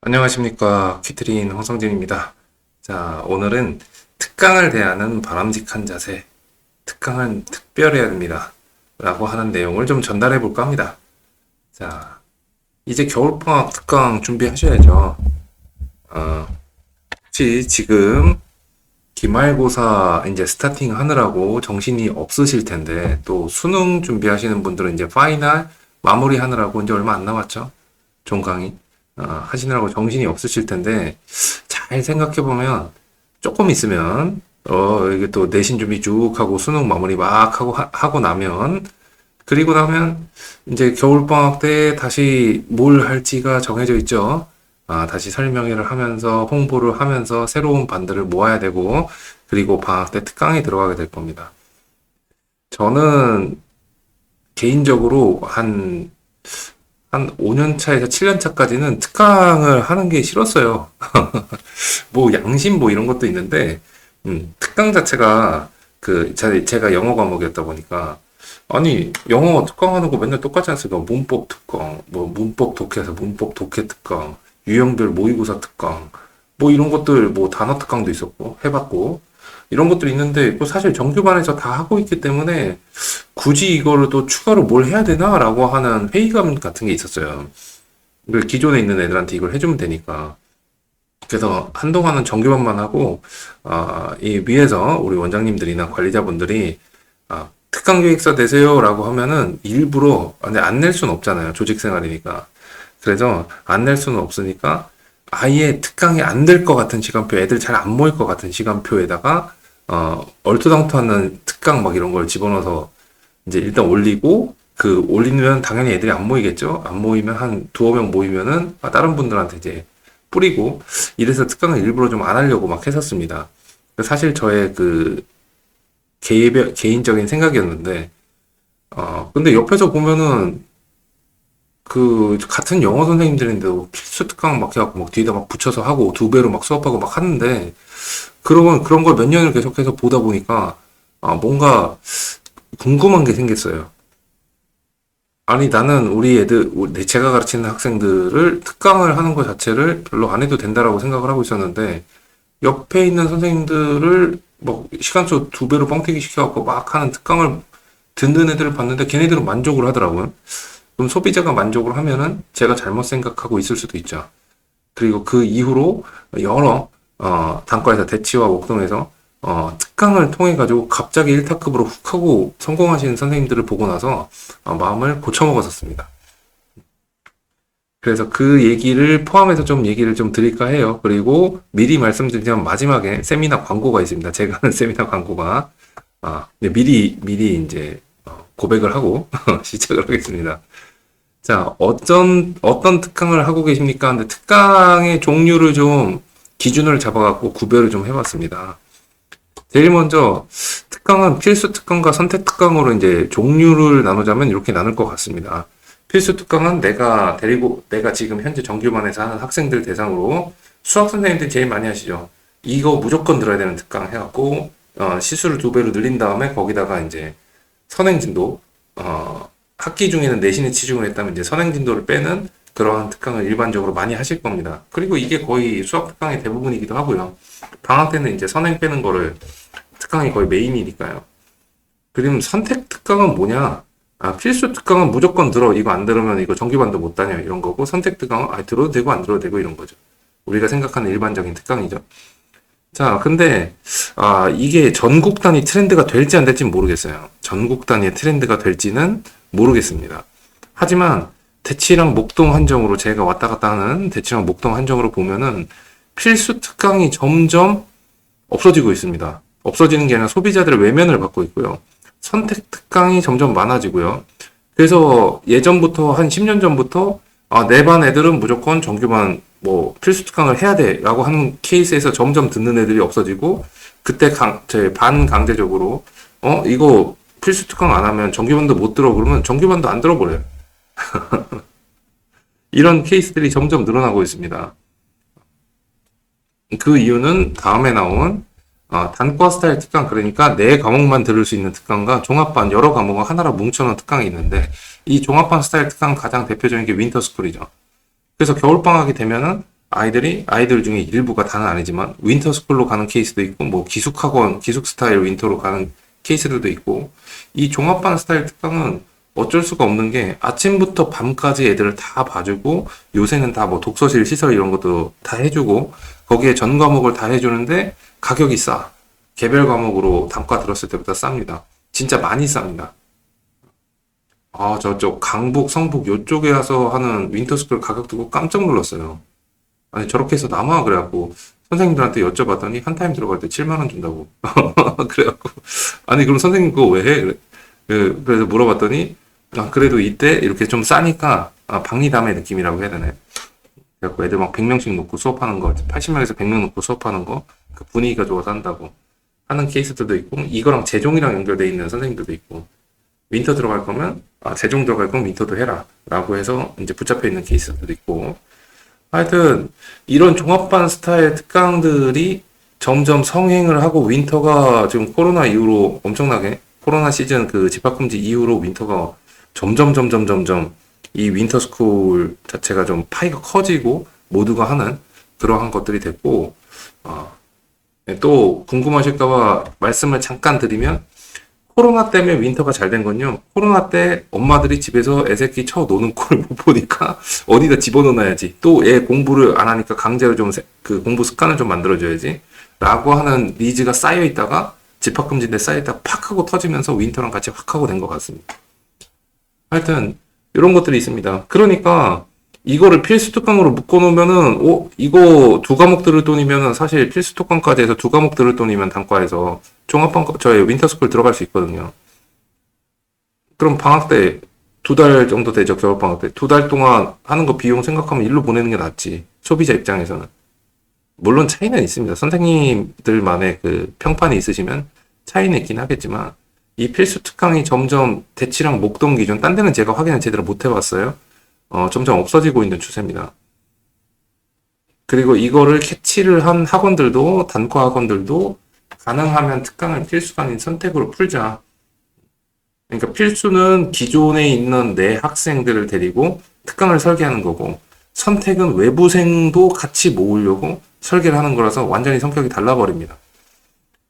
안녕하십니까. 퀴트린 홍성진입니다. 자, 오늘은 특강을 대하는 바람직한 자세, 특강은 특별해야 됩니다. 라고 하는 내용을 좀 전달해 볼까 합니다. 자, 이제 겨울방학 특강 준비하셔야죠. 혹시 지금 기말고사 이제 스타팅 하느라고 정신이 없으실 텐데, 또 수능 준비하시는 분들은 이제 파이널 마무리 하느라고 이제 얼마 안 남았죠. 종강이. 하시느라고 정신이 없으실 텐데, 잘 생각해보면, 조금 있으면, 이게 또 내신 준비 쭉 하고 수능 마무리 막 하고 나면, 그리고 나면, 이제 겨울방학 때 다시 뭘 할지가 정해져 있죠. 다시 설명회를 하면서, 홍보를 하면서, 새로운 반들을 모아야 되고, 그리고 방학 때 특강에 들어가게 될 겁니다. 저는 개인적으로 한 5년 차에서 7년 차까지는 특강을 하는 게 싫었어요. 뭐 양심 뭐 이런 것도 있는데, 특강 자체가 제가 영어 과목이었다 보니까, 아니, 영어 특강하는 거 맨날 똑같지 않습니까? 문법 특강, 뭐 문법 독해에서 문법 독해 특강, 유형별 모의고사 특강, 뭐 이런 것들, 뭐 단어 특강도 있었고, 해봤고, 이런 것들이 있는데, 뭐 사실 정규반에서 다 하고 있기 때문에, 굳이 이거를 또 추가로 뭘 해야 되나라고 하는 회의감 같은 게 있었어요. 기존에 있는 애들한테 이걸 해주면 되니까. 그래서 한동안은 정규반만 하고, 이 위에서 우리 원장님들이나 관리자분들이, 특강 계획서 내세요라고 하면은 일부러, 근데 안 낼 수는 없잖아요. 조직 생활이니까. 그래서 안 낼 수는 없으니까, 아예 특강이 안 될 것 같은 시간표, 애들 잘 안 모일 것 같은 시간표에다가, 얼토당토하는 특강 막 이런 걸 집어넣어서 이제 일단 올리고, 올리면 당연히 애들이 안 모이겠죠? 안 모이면 한 두어 명 모이면은, 다른 분들한테 이제 뿌리고, 이래서 특강을 일부러 좀 안 하려고 막 했었습니다. 사실 저의 개인적인 생각이었는데, 근데 옆에서 보면은, 같은 영어 선생님들인데도 필수 특강 막 해갖고 막 뒤에다 막 붙여서 하고 두 배로 막 수업하고 막 하는데, 그런 걸 몇 년을 계속해서 보다 보니까, 뭔가 궁금한 게 생겼어요. 아니, 나는 우리 애들, 제가 가르치는 학생들을 특강을 하는 것 자체를 별로 안 해도 된다라고 생각을 하고 있었는데, 옆에 있는 선생님들을 뭐 시간수 두 배로 뻥튀기 시켜갖고 막 하는 특강을 듣는 애들을 봤는데 걔네들은 만족을 하더라고요. 그럼 소비자가 만족을 하면은 제가 잘못 생각하고 있을 수도 있죠. 그리고 그 이후로 여러 단과에서 대치와 목동에서 특강을 통해 가지고 갑자기 1타급으로 훅 하고 성공하시는 선생님들을 보고 나서 마음을 고쳐먹었었습니다. 그래서 그 얘기를 포함해서 좀 얘기를 좀 드릴까 해요. 그리고 미리 말씀드리자면 마지막에 세미나 광고가 있습니다. 제가 하는 세미나 광고가 네, 미리 이제 고백을 하고 시작을 하겠습니다. 자, 어떤 특강을 하고 계십니까? 근데 특강의 종류를 좀 기준을 잡아갖고 구별을 좀 해봤습니다. 제일 먼저 특강은 필수 특강과 선택 특강으로 이제 종류를 나누자면 이렇게 나눌 것 같습니다. 필수 특강은 내가 지금 현재 정규반에서 하는 학생들 대상으로 수학 선생님들이 제일 많이 하시죠. 이거 무조건 들어야 되는 특강 해갖고 시수를 두 배로 늘린 다음에 거기다가 이제 선행진도 학기 중에는 내신에 치중을 했다면 이제 선행진도를 빼는 그러한 특강을 일반적으로 많이 하실 겁니다. 그리고 이게 거의 수학 특강의 대부분이기도 하고요. 방학 때는 이제 선행 빼는 거를 특강이 거의 메인이니까요. 그럼 선택 특강은 뭐냐? 필수 특강은 무조건 들어. 이거 안 들으면 이거 정규반도 못 다녀. 이런 거고, 선택 특강은 들어도 되고 안 들어도 되고 이런 거죠. 우리가 생각하는 일반적인 특강이죠. 자, 근데, 이게 전국 단위 트렌드가 될지 안 될지 모르겠어요. 전국 단위의 트렌드가 될지는 모르겠습니다. 하지만, 대치랑 목동 한정으로 제가 왔다 갔다 하는 대치랑 목동 한정으로 보면은 필수 특강이 점점 없어지고 있습니다. 없어지는 게 아니라 소비자들의 외면을 받고 있고요. 선택 특강이 점점 많아지고요. 그래서 예전부터 한 10년 전부터 내 반 애들은 무조건 정규반 뭐 필수 특강을 해야 돼라고 하는 케이스에서 점점 듣는 애들이 없어지고 그때 제 반강제적으로 이거 필수 특강 안 하면 정규반도 못 들어 그러면 정규반도 안 들어버려요. 이런 케이스들이 점점 늘어나고 있습니다. 그 이유는 다음에 나온 단과 스타일 특강, 그러니까 네 과목만 들을 수 있는 특강과 종합반 여러 과목을 하나로 뭉쳐놓은 특강이 있는데 이 종합반 스타일 특강 가장 대표적인 게 윈터스쿨이죠. 그래서 겨울방학이 되면은 아이들 중에 일부가 다는 아니지만 윈터스쿨로 가는 케이스도 있고 뭐 기숙학원, 기숙 스타일 윈터로 가는 케이스들도 있고 이 종합반 스타일 특강은 어쩔 수가 없는 게 아침부터 밤까지 애들을 다 봐주고 요새는 다 뭐 독서실 시설 이런 것도 다 해주고 거기에 전 과목을 다 해주는데 가격이 싸. 개별 과목으로 단과 들었을 때보다 쌉니다. 진짜 많이 쌉니다. 아, 저쪽 강북, 성북 요쪽에 와서 하는 윈터스쿨 가격 듣고 깜짝 놀랐어요. 아니 저렇게 해서 남아 그래갖고 선생님들한테 여쭤봤더니 한 타임 들어갈 때 7만 원 준다고. 그래갖고 아니 그럼 선생님 그거 왜 해? 그래서 물어봤더니 아, 그래도 이때 이렇게 좀 싸니까 박리담의 느낌이라고 해야 되나요? 그래갖고 애들 막 100명씩 놓고 수업하는 거 80명에서 100명 놓고 수업하는 거 그 분위기가 좋아서 한다고 하는 케이스들도 있고 이거랑 재종이랑 연결돼 있는 선생님들도 있고 윈터 들어갈 거면 재종 들어갈 거면 윈터도 해라 라고 해서 이제 붙잡혀 있는 케이스들도 있고 하여튼 이런 종합반 스타일 특강들이 점점 성행을 하고 윈터가 지금 코로나 이후로 엄청나게 코로나 시즌 그 집합금지 이후로 윈터가 점점 이 윈터 스쿨 자체가 좀 파이가 커지고 모두가 하는 그러한 것들이 됐고 네, 또 궁금하실까봐 말씀을 잠깐 드리면 코로나 때문에 윈터가 잘 된 건요. 코로나 때 엄마들이 집에서 애새끼 쳐 노는 꼴 못 보니까 어디다 집어넣어놔야지. 또 애 공부를 안 하니까 강제로 좀 그 공부 습관을 좀 만들어줘야지. 라고 하는 니즈가 쌓여 있다가 집합금지인데 쌓여 있다가 팍 하고 터지면서 윈터랑 같이 확 하고 된 것 같습니다. 하여튼 이런 것들이 있습니다. 그러니까 이거를 필수 특강으로 묶어놓으면은 이거 두 과목 들을 돈이면은 사실 필수 특강까지 해서 두 과목 들을 돈이면 단과에서 종합반 저희 윈터스쿨 들어갈 수 있거든요. 그럼 방학 때 2달 정도 되죠. 겨울방학 때 2달 동안 하는 거 비용 생각하면 일로 보내는 게 낫지. 소비자 입장에서는. 물론 차이는 있습니다. 선생님들만의 그 평판이 있으시면 차이는 있긴 하겠지만 이 필수 특강이 점점 대치랑 목동 기준 딴 데는 제가 확인을 제대로 못 해봤어요. 점점 없어지고 있는 추세입니다. 그리고 이거를 캐치를 한 학원들도 단과 학원들도 가능하면 특강을 필수가 아닌 선택으로 풀자. 그러니까 필수는 기존에 있는 내 학생들을 데리고 특강을 설계하는 거고 선택은 외부생도 같이 모으려고 설계를 하는 거라서 완전히 성격이 달라버립니다.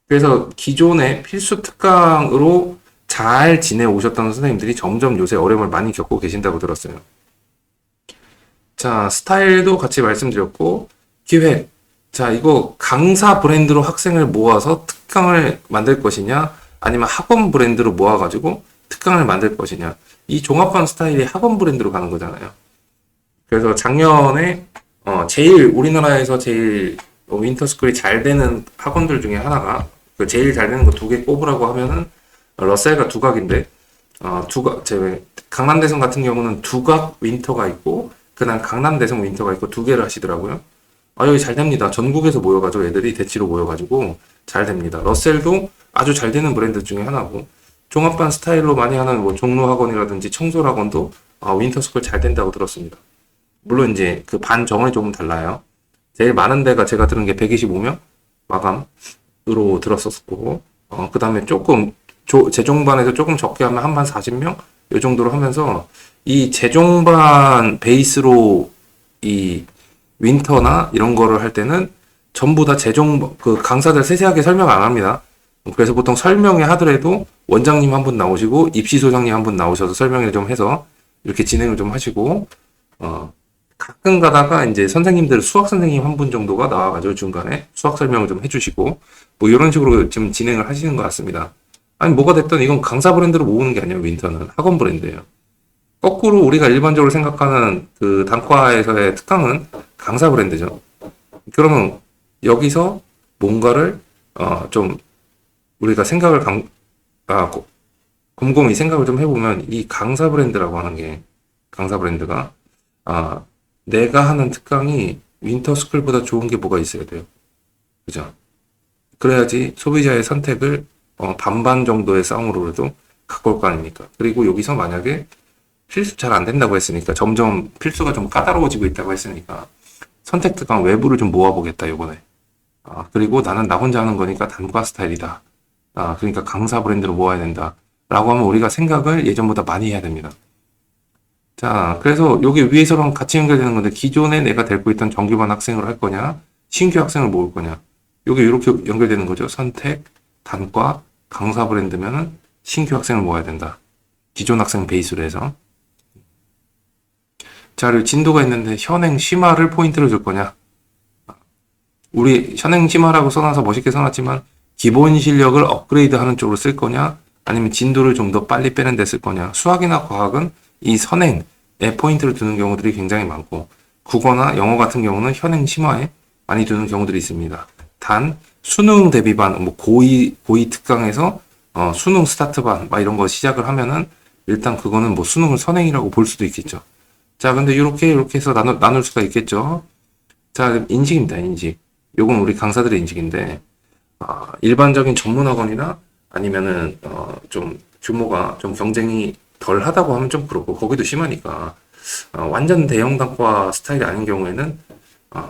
그래서 기존의 필수 특강으로 잘 지내오셨던 선생님들이 점점 요새 어려움을 많이 겪고 계신다고 들었어요. 자, 스타일도 같이 말씀드렸고, 기획. 자, 이거 강사 브랜드로 학생을 모아서 특강을 만들 것이냐, 아니면 학원 브랜드로 모아가지고 특강을 만들 것이냐. 이 종합반 스타일이 학원 브랜드로 가는 거잖아요. 그래서 작년에, 우리나라에서 제일 윈터스쿨이 잘 되는 학원들 중에 하나가, 그 제일 잘 되는 거 2개 꼽으라고 하면은, 러셀과 두각인데, 강남대성 같은 경우는 두각 윈터가 있고, 그다음 강남대성 윈터가 있고 2개를 하시더라고요. 여기 잘 됩니다. 전국에서 모여가지고 애들이 대치로 모여가지고 잘 됩니다. 러셀도 아주 잘 되는 브랜드 중에 하나고 종합반 스타일로 많이 하는 뭐 종로학원이라든지 청솔학원도 윈터스쿨 잘 된다고 들었습니다. 물론 이제 그 반 정원이 조금 달라요. 제일 많은 데가 제가 들은 게 125명 마감으로 들었었고 그 다음에 조금 재종반에서 조금 적게 하면 한 반 40명 이 정도로 하면서 이 재종반 베이스로 이 윈터나 이런 거를 할 때는 전부 다 그 강사들 세세하게 설명 안 합니다. 그래서 보통 설명회 하더라도 원장님 한 분 나오시고 입시소장님 한 분 나오셔서 설명을 좀 해서 이렇게 진행을 좀 하시고 가끔 가다가 이제 선생님들 수학 선생님 한 분 정도가 나와가지고 중간에 수학 설명을 좀 해주시고 뭐 이런 식으로 지금 진행을 하시는 것 같습니다. 아니 뭐가 됐든 이건 강사 브랜드로 모으는 게 아니에요. 윈터는 학원 브랜드예요. 거꾸로 우리가 일반적으로 생각하는 그 단과에서의 특강은 강사 브랜드죠. 그러면 여기서 뭔가를 좀 우리가 곰곰이 생각을 좀 해보면 이 강사 브랜드라고 하는 게 강사 브랜드가 내가 하는 특강이 윈터스쿨보다 좋은 게 뭐가 있어야 돼요. 그죠? 그래야지 소비자의 선택을 반반 정도의 싸움으로라도 갖고 올 거 아닙니까? 그리고 여기서 만약에 필수 잘 안 된다고 했으니까 점점 필수가 좀 까다로워지고 있다고 했으니까 선택 특강 외부를 좀 모아보겠다 이번에. 그리고 나는 나 혼자 하는 거니까 단과 스타일이다. 그러니까 강사 브랜드로 모아야 된다. 라고 하면 우리가 생각을 예전보다 많이 해야 됩니다. 자, 그래서 여기 위에서랑 같이 연결되는 건데, 기존에 내가 데리고 있던 정규반 학생을 할 거냐, 신규 학생을 모을 거냐. 여기 이렇게 연결되는 거죠. 선택, 단과, 강사 브랜드면은 신규 학생을 모아야 된다. 기존 학생 베이스로 해서. 자, 그리고 진도가 있는데, 현행 심화를 포인트를 줄 거냐. 우리 현행 심화라고 써놔서 멋있게 써놨지만, 기본 실력을 업그레이드 하는 쪽으로 쓸 거냐, 아니면 진도를 좀 더 빨리 빼는 데 쓸 거냐. 수학이나 과학은 이 선행에 포인트를 두는 경우들이 굉장히 많고, 국어나 영어 같은 경우는 현행 심화에 많이 두는 경우들이 있습니다. 단 수능 대비반, 뭐 고이 특강에서 수능 스타트반 막 이런 거 시작을 하면은 일단 그거는 뭐 수능을 선행이라고 볼 수도 있겠죠. 자, 근데 이렇게 해서 나눌 수가 있겠죠. 자, 인식입니다, 인식. 요건 우리 강사들의 인식인데, 일반적인 전문학원이나 아니면은 좀 규모가 좀 경쟁이 덜 하다고 하면 좀 그렇고, 거기도 심하니까 완전 대형 단과 스타일이 아닌 경우에는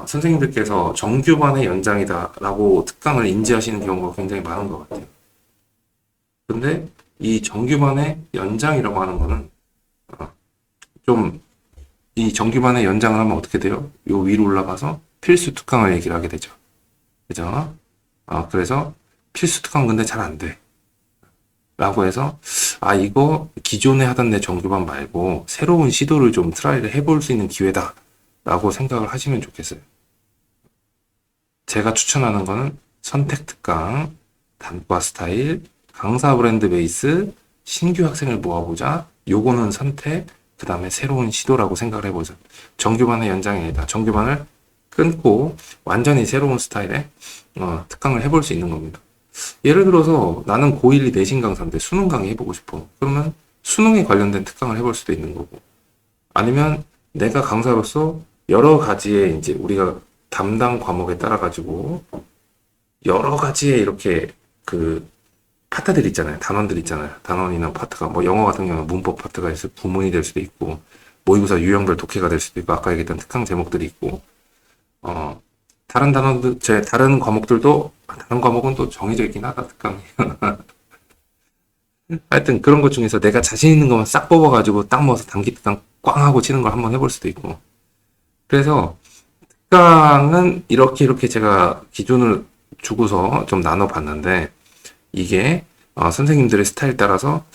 선생님들께서 정규반의 연장이다라고 특강을 인지하시는 경우가 굉장히 많은 것 같아요. 근데 이 정규반의 연장이라고 하는 거는 좀 이 정규반의 연장을 하면 어떻게 돼요? 요 위로 올라가서 필수 특강을 얘기를 하게 되죠. 그죠? 그래서 필수 특강 근데 잘 안 돼. 라고 해서 이거 기존에 하던 내 정규반 말고 새로운 시도를 좀 트라이를 해볼 수 있는 기회다 라고 생각을 하시면 좋겠어요. 제가 추천하는 거는 선택 특강, 단과 스타일, 강사 브랜드 베이스, 신규 학생을 모아보자. 요거는 선택, 그 다음에 새로운 시도라고 생각을 해보자. 정규반의 연장이다. 정규반을 끊고 완전히 새로운 스타일의 특강을 해볼 수 있는 겁니다. 예를 들어서 나는 고1이 내신 강사인데 수능 강의 해보고 싶어. 그러면 수능에 관련된 특강을 해볼 수도 있는 거고. 아니면 내가 강사로서 여러 가지의 이제 우리가 담당 과목에 따라 가지고 여러 가지의 이렇게 그 파트들 있잖아요. 단원들 있잖아요. 단원이나 파트가 뭐 영어 같은 경우는 문법 파트가 있어 구문이 될 수도 있고 모의고사 유형별 독해가 될 수도 있고 아까 얘기했던 특강 제목들이 있고 다른 단원들 제 다른 과목들도 다른 과목은 또 정해져 있긴 하다 특강이. 하여튼 그런 것 중에서 내가 자신 있는 것만 싹 뽑아가지고 딱 모아서 단기 특강 꽝 하고 치는 걸 한번 해볼 수도 있고. 그래서 특강은 이렇게 제가 기준을 주고서 좀 나눠봤는데 이게 선생님들의 스타일 따라서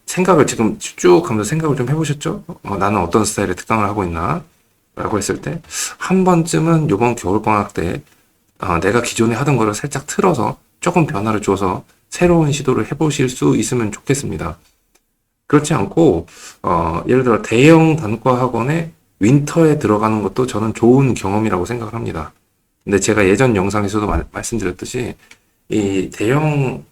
생각을 지금 쭉 하면서 생각을 좀 해보셨죠? 나는 어떤 스타일의 특강을 하고 있나? 라고 했을 때 한 번쯤은 이번 겨울방학 때 내가 기존에 하던 거를 살짝 틀어서 조금 변화를 줘서 새로운 시도를 해보실 수 있으면 좋겠습니다. 그렇지 않고 예를 들어 대형 단과 학원에 윈터에 들어가는 것도 저는 좋은 경험이라고 생각을 합니다. 근데 제가 예전 영상에서도 말씀드렸듯이 이 대형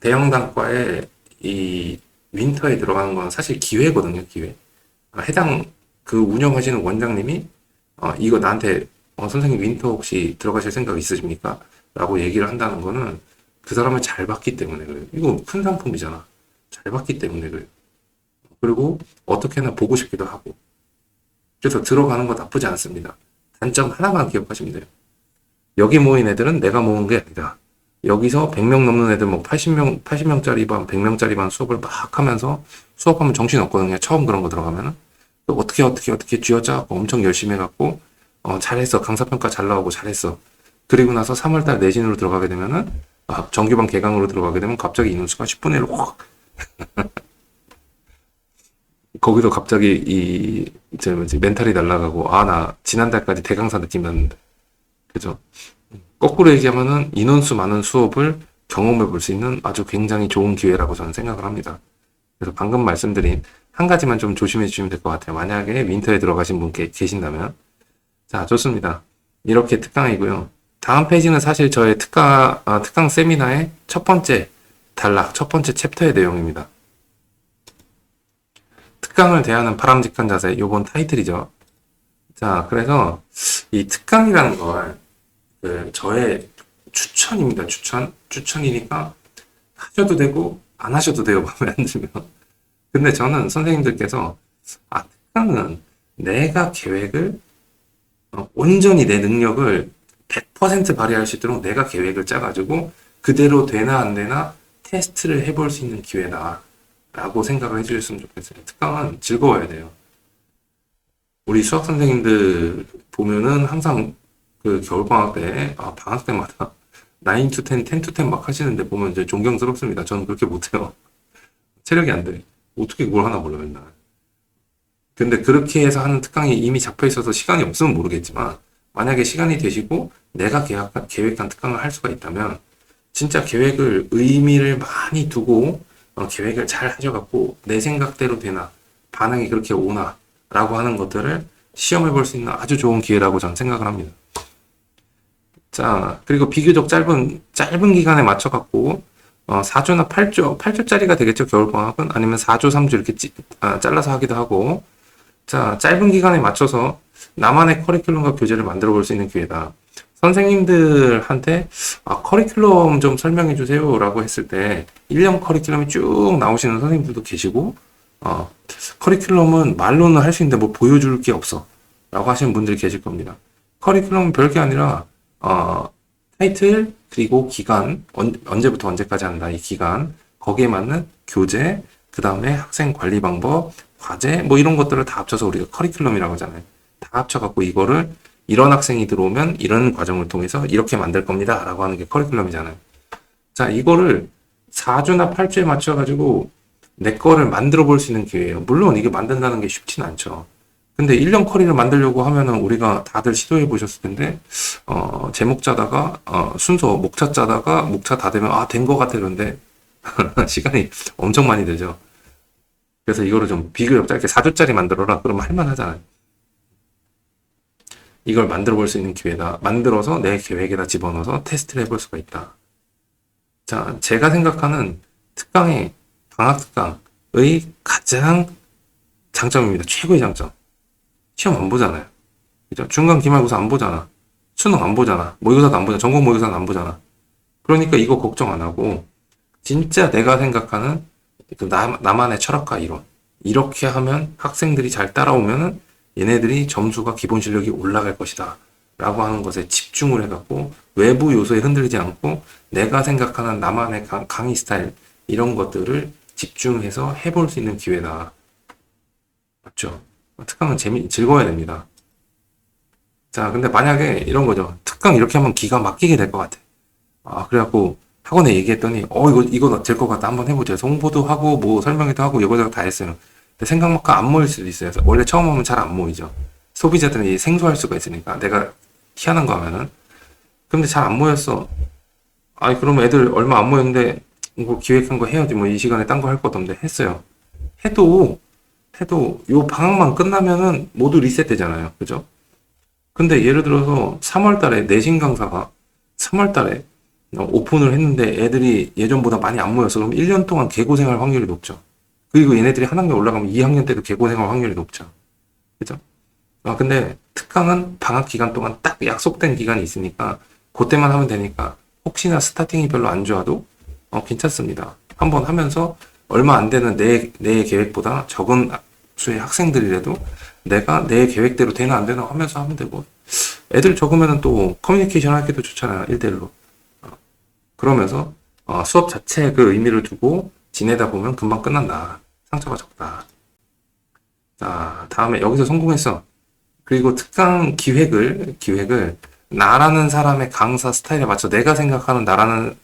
단과에 이 윈터에 들어가는 건 사실 기회거든요, 기회. 해당 그 운영하시는 원장님이 이거 나한테 선생님 윈터 혹시 들어가실 생각 있으십니까? 라고 얘기를 한다는 거는 그 사람을 잘 봤기 때문에 그래요. 이거 큰 상품이잖아. 잘 봤기 때문에 그래요. 그리고 어떻게나 보고 싶기도 하고. 그래서 들어가는 거 나쁘지 않습니다. 단점 하나만 기억하시면 돼요. 여기 모인 애들은 내가 모은 게 아니다. 여기서 100명 넘는 애들 뭐 80명짜리 반, 100명짜리 반 수업을 막 하면서 수업하면 정신 없거든요. 처음 그런 거 들어가면은. 어떻게 쥐어짜고 엄청 열심히 해갖고, 잘했어. 강사평가 잘 나오고 잘했어. 그리고 나서 3월달 내신으로 들어가게 되면은, 정규반 개강으로 들어가게 되면 갑자기 인원수가 10분의 1로 확! 거기서 갑자기 멘탈이 날아가고, 나 지난달까지 대강사 느낌 났는데. 그죠? 거꾸로 얘기하면은 인원수 많은 수업을 경험해 볼 수 있는 아주 굉장히 좋은 기회라고 저는 생각을 합니다. 그래서 방금 말씀드린 한 가지만 좀 조심해 주시면 될 것 같아요. 만약에 윈터에 들어가신 분 계신다면. 자, 좋습니다. 이렇게 특강이고요. 다음 페이지는 사실 저의 특강 세미나의 첫 번째 단락, 첫 번째 챕터의 내용입니다. 특강을 대하는 바람직한 자세, 요번 타이틀이죠. 자, 그래서 이 특강이라는 걸 저의 추천입니다. 추천이니까 하셔도 되고 안 하셔도 돼요. 마음에 안 들면. 근데 저는 선생님들께서 특강은 내가 계획을 온전히 내 능력을 100% 발휘할 수 있도록 내가 계획을 짜가지고 그대로 되나 안 되나 테스트를 해볼 수 있는 기회다 라고 생각을 해주셨으면 좋겠어요. 특강은 즐거워야 돼요. 우리 수학 선생님들 보면은 항상 그 겨울방학 때, 방학 때마다 9 to 10, 10 to 10 막 하시는데 보면 이제 존경스럽습니다. 저는 그렇게 못해요. 체력이 안 돼. 어떻게 그걸 하나 몰라, 맨날. 근데 그렇게 해서 하는 특강이 이미 잡혀 있어서 시간이 없으면 모르겠지만, 만약에 시간이 되시고 내가 계획한 특강을 할 수가 있다면, 진짜 계획을 의미를 많이 두고 계획을 잘 하셔갖고 내 생각대로 되나 반응이 그렇게 오나 라고 하는 것들을 시험해 볼 수 있는 아주 좋은 기회라고 저는 생각을 합니다. 자, 그리고 비교적 짧은 기간에 맞춰갖고 4주나 8주짜리가 되겠죠, 겨울방학은. 아니면 4주, 3주 이렇게 잘라서 하기도 하고. 자, 짧은 기간에 맞춰서 나만의 커리큘럼과 교재를 만들어 볼 수 있는 기회다. 선생님들한테 커리큘럼 좀 설명해 주세요 라고 했을 때 1년 커리큘럼이 쭉 나오시는 선생님들도 계시고, 커리큘럼은 말로는 할 수 있는데 뭐 보여줄 게 없어 라고 하시는 분들이 계실 겁니다. 커리큘럼은 별게 아니라 타이틀, 그리고 기간, 언제부터 언제까지 한다, 이 기간, 거기에 맞는 교재, 그 다음에 학생 관리 방법, 과제, 뭐 이런 것들을 다 합쳐서 우리가 커리큘럼이라고 하잖아요. 다 합쳐갖고 이거를 이런 학생이 들어오면 이런 과정을 통해서 이렇게 만들 겁니다 라고 하는 게 커리큘럼이잖아요. 자, 이거를 4주나 8주에 맞춰가지고 내 거를 만들어 볼 수 있는 기회예요. 물론 이게 만든다는 게 쉽진 않죠. 근데 1년 커리를 만들려고 하면은 우리가 다들 시도해 보셨을 텐데, 제목 짜다가, 순서, 목차 짜다가, 목차 다 되면, 된 거 같아. 그런데, 시간이 엄청 많이 들죠. 그래서 이거를 좀 비교적 짧게 4주짜리 만들어라. 그러면 할만 하잖아요. 이걸 만들어 볼 수 있는 기회다. 만들어서 내 계획에다 집어넣어서 테스트를 해볼 수가 있다. 자, 제가 생각하는 특강의, 방학 특강의 가장 장점입니다. 최고의 장점. 시험 안 보잖아요. 그죠? 중간 기말고사 안 보잖아. 수능 안 보잖아. 모의고사도 안 보잖아. 전공 모의고사는 안 보잖아. 그러니까 이거 걱정 안 하고, 진짜 내가 생각하는 나만의 철학과 이론. 이렇게 하면 학생들이 잘 따라오면은 얘네들이 점수가 기본 실력이 올라갈 것이다 라고 하는 것에 집중을 해갖고 외부 요소에 흔들리지 않고 내가 생각하는 나만의 강의 스타일, 이런 것들을 집중해서 해볼 수 있는 기회다. 맞죠? 특강은 즐거워야 됩니다. 자, 근데 만약에 이런 거죠. 특강 이렇게 하면 기가 막히게 될 것 같아. 그래갖고 학원에 얘기했더니 이거 될 것 같다. 한번 해보자. 홍보도 하고 뭐 설명회도 하고 이거저거 다 했어요. 근데 생각만큼 안 모일 수도 있어요. 원래 처음 하면 잘 안 모이죠. 소비자들이 생소할 수가 있으니까 내가 희한한 거 하면은. 근데 잘 안 모였어. 그러면 애들 얼마 안 모였는데 이거 기획한 거 해야지. 뭐 이 시간에 딴 거 할 것도 없는데 했어요. 해도 요 방학만 끝나면은 모두 리셋 되잖아요. 그죠? 근데 예를 들어서 3월 달에 내신 강사가 3월 달에 오픈을 했는데 애들이 예전보다 많이 안 모였어. 그럼 1년 동안 개고생할 확률이 높죠. 그리고 얘네들이 한 학년 올라가면 2학년 때도 개고생할 확률이 높죠. 그죠? 근데 특강은 방학 기간 동안 딱 약속된 기간이 있으니까 그때만 하면 되니까 혹시나 스타팅이 별로 안 좋아도 괜찮습니다. 한번 하면서 얼마 안 되는 내 계획보다 적은 수의 학생들이라도 내가 내 계획대로 되나 안 되나 하면서 하면 되고, 애들 적으면은 또 커뮤니케이션 하기도 좋잖아요. 1대1로. 그러면서 수업 자체에 그 의미를 두고 지내다 보면 금방 끝난다. 상처가 적다. 자, 다음에 여기서 성공했어. 그리고 특강 기획을 나라는 사람의 강사 스타일에 맞춰, 내가 생각하는 나라는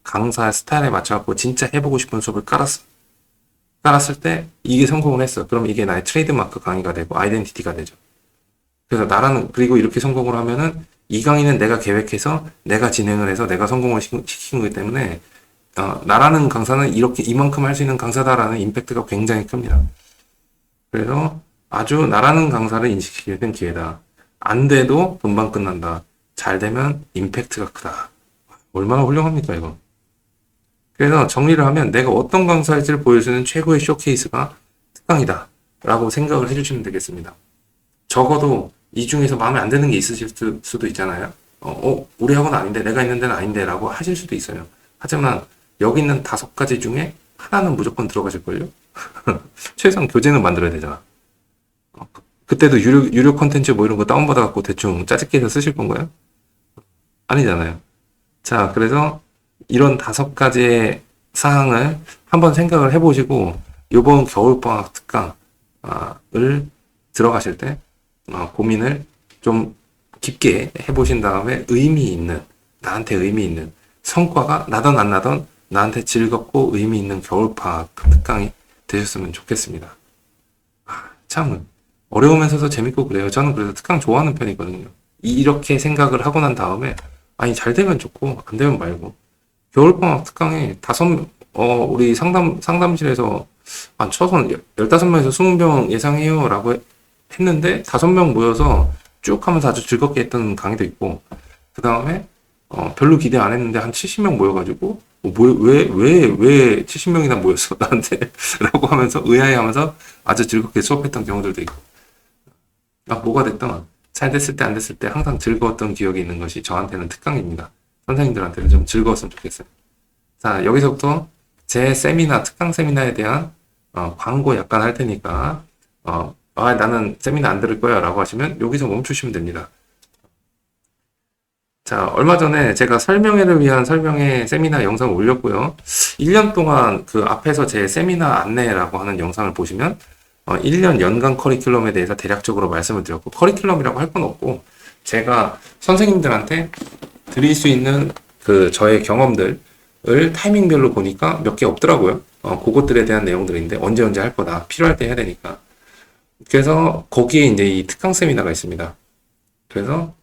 강사 스타일에 맞춰갖고 진짜 해보고 싶은 수업을 깔았을 때 이게 성공을 했어. 그럼 이게 나의 트레이드마크 강의가 되고 아이덴티티가 되죠. 그래서 그리고 이렇게 성공을 하면은 이 강의는 내가 계획해서 내가 진행을 해서 내가 성공을 시킨 거기 때문에 나라는 강사는 이만큼 할 수 있는 강사다라는 임팩트가 굉장히 큽니다. 그래서 아주 나라는 강사를 인식시키게 된 기회다. 안 돼도 금방 끝난다. 잘 되면 임팩트가 크다. 얼마나 훌륭합니까, 이거? 그래서 정리를 하면 내가 어떤 강사일지를 보여주는 최고의 쇼케이스가 특강이다 라고 생각을 해주시면 되겠습니다. 적어도 이 중에서 마음에 안 드는 게 있으실 수도 있잖아요. 우리 학원 아닌데, 내가 있는 데는 아닌데 라고 하실 수도 있어요. 하지만 여기 있는 5가지 중에 하나는 무조건 들어가실걸요? 최소한 교재는 만들어야 되잖아. 그때도 유료 컨텐츠 뭐 이런 거 다운받아갖고 대충 짜집기 해서 쓰실 건가요? 아니잖아요. 자, 그래서 이런 5가지의 사항을 한번 생각을 해보시고 요번 겨울방학 특강을 들어가실 때 고민을 좀 깊게 해보신 다음에 나한테 의미 있는 성과가 나던 안 나던 나한테 즐겁고 의미 있는 겨울방학 특강이 되셨으면 좋겠습니다. 참 어려우면서도 재밌고 그래요. 저는 그래서 특강 좋아하는 편이거든요. 이렇게 생각을 하고 난 다음에 잘 되면 좋고 안 되면 말고 겨울방학 특강에 우리 상담실에서 최소한 15명에서 20명 예상해요 라고 했는데 5명 모여서 쭉 하면서 아주 즐겁게 했던 강의도 있고, 그 다음에 별로 기대 안 했는데 한 70명 모여가지고 왜 70명이나 모였어 나한테 라고 하면서 의아해하면서 아주 즐겁게 수업했던 경우들도 있고, 뭐가 됐든 잘 됐을 때 안 됐을 때 항상 즐거웠던 기억이 있는 것이 저한테는 특강입니다. 선생님들한테는 좀 즐거웠으면 좋겠어요. 자, 여기서부터 제 특강 세미나에 대한 광고 약간 할 테니까 나는 세미나 안 들을 거야 라고 하시면 여기서 멈추시면 됩니다. 자, 얼마 전에 제가 설명회를 위한 설명회 세미나 영상을 올렸고요. 1년 동안 그 앞에서 제 세미나 안내라고 하는 영상을 보시면 1년 연간 커리큘럼에 대해서 대략적으로 말씀을 드렸고, 커리큘럼이라고 할 건 없고 제가 선생님들한테 드릴 수 있는 그 저의 경험들을 타이밍별로 보니까 몇 개 없더라고요. 그것들에 대한 내용들인데 언제 할 거다. 필요할 때 해야 되니까. 그래서 거기에 이제 이 특강 세미나가 있습니다. 그래서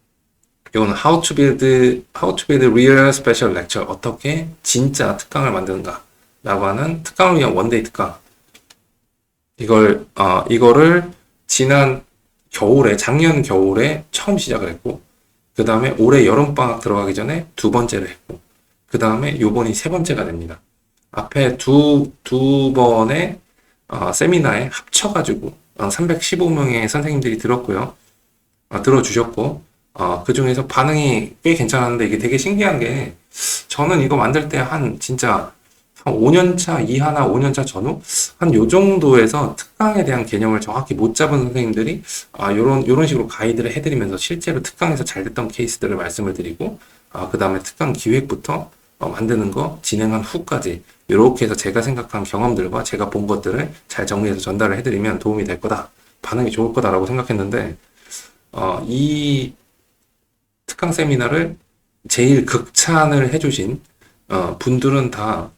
이거는 How to build real special lecture. 어떻게 진짜 특강을 만드는가 라고 하는 특강을 위한 원데이 특강. 이거를 작년 겨울에 처음 시작을 했고, 그 다음에 올해 여름방학 들어가기 전에 2번째를 했고, 그 다음에 요번이 3번째가 됩니다. 앞에 두 번의 세미나에 합쳐가지고 315명의 선생님들이 들어주셨고, 그 중에서 반응이 꽤 괜찮았는데, 이게 되게 신기한 게, 저는 이거 만들 때 진짜 한 5년차 이하나 5년차 전후? 요 정도에서 특강에 대한 개념을 정확히 못 잡은 선생님들이, 요런 식으로 가이드를 해드리면서 실제로 특강에서 잘 됐던 케이스들을 말씀을 드리고, 그 다음에 특강 기획부터 만드는 거, 진행한 후까지, 요렇게 해서 제가 생각한 경험들과 제가 본 것들을 잘 정리해서 전달을 해드리면 도움이 될 거다. 반응이 좋을 거다라고 생각했는데, 이 특강 세미나를 제일 극찬을 해주신 분들은 다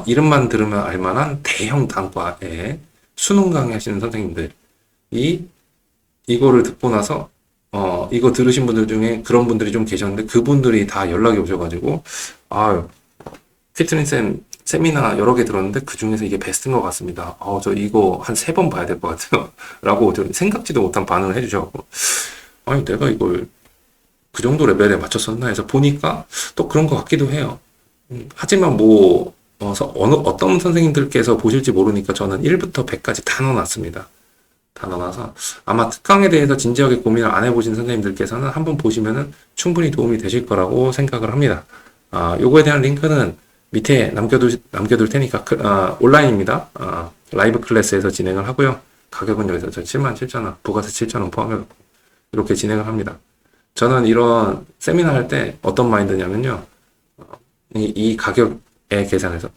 이름만 들으면 알만한 대형 단과에 수능 강의 하시는 선생님들이 이거를 듣고 나서 이거 들으신 분들 중에 그런 분들이 좀 계셨는데, 그분들이 다 연락이 오셔가지고 피트니쌤 세미나 여러 개 들었는데 그 중에서 이게 베스트인 것 같습니다. 저 이거 한 3번 봐야 될 것 같아요 라고 생각지도 못한 반응을 해주셔가지고, 내가 이걸 그 정도 레벨에 맞췄었나 해서 보니까 또 그런 것 같기도 해요. 하지만 어떤 선생님들께서 보실지 모르니까 저는 1부터 100까지 다 넣어놨습니다. 다 넣어놔서 아마 특강에 대해서 진지하게 고민을 안 해보신 선생님들께서는 한번 보시면은 충분히 도움이 되실 거라고 생각을 합니다. 요거에 대한 링크는 밑에 남겨둘 테니까, 온라인입니다. 라이브 클래스에서 진행을 하고요. 가격은 여기서 77,000원, 부가세 7,000원 포함해 이렇게 진행을 합니다. 저는 이런 세미나 할 때 어떤 마인드냐면요. 이 가격에 계산해서,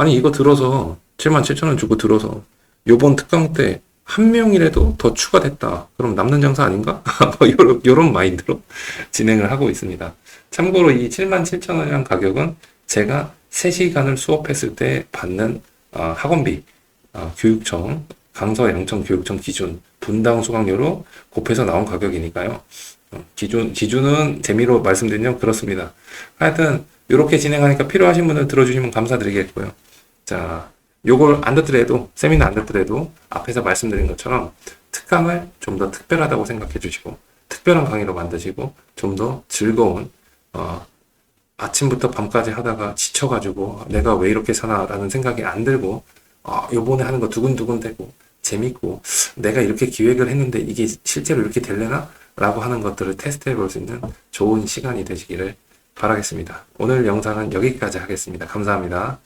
이거 들어서 77,000원 주고 들어서 요번 특강 때 한 명이라도 더 추가됐다. 그럼 남는 장사 아닌가? 요런 마인드로 진행을 하고 있습니다. 참고로 이 77,000원이라는 가격은 제가 3시간을 수업했을 때 받는 학원비, 교육청, 강서 양천 교육청 기준 분당 수강료로 곱해서 나온 가격이니까요. 기준은 재미로 말씀드리면 그렇습니다. 하여튼 이렇게 진행하니까 필요하신 분들 들어주시면 감사드리겠고요. 자, 요걸 안 듣더라도, 세미나 안 듣더라도 앞에서 말씀드린 것처럼 특강을 좀 더 특별하다고 생각해 주시고, 특별한 강의로 만드시고, 좀 더 즐거운, 아침부터 밤까지 하다가 지쳐가지고 내가 왜 이렇게 사나라는 생각이 안 들고, 요번에 하는 거 두근두근 되고 재밌고, 내가 이렇게 기획을 했는데 이게 실제로 이렇게 되려나? 라고 하는 것들을 테스트해 볼 수 있는 좋은 시간이 되시기를 바라겠습니다. 오늘 영상은 여기까지 하겠습니다. 감사합니다.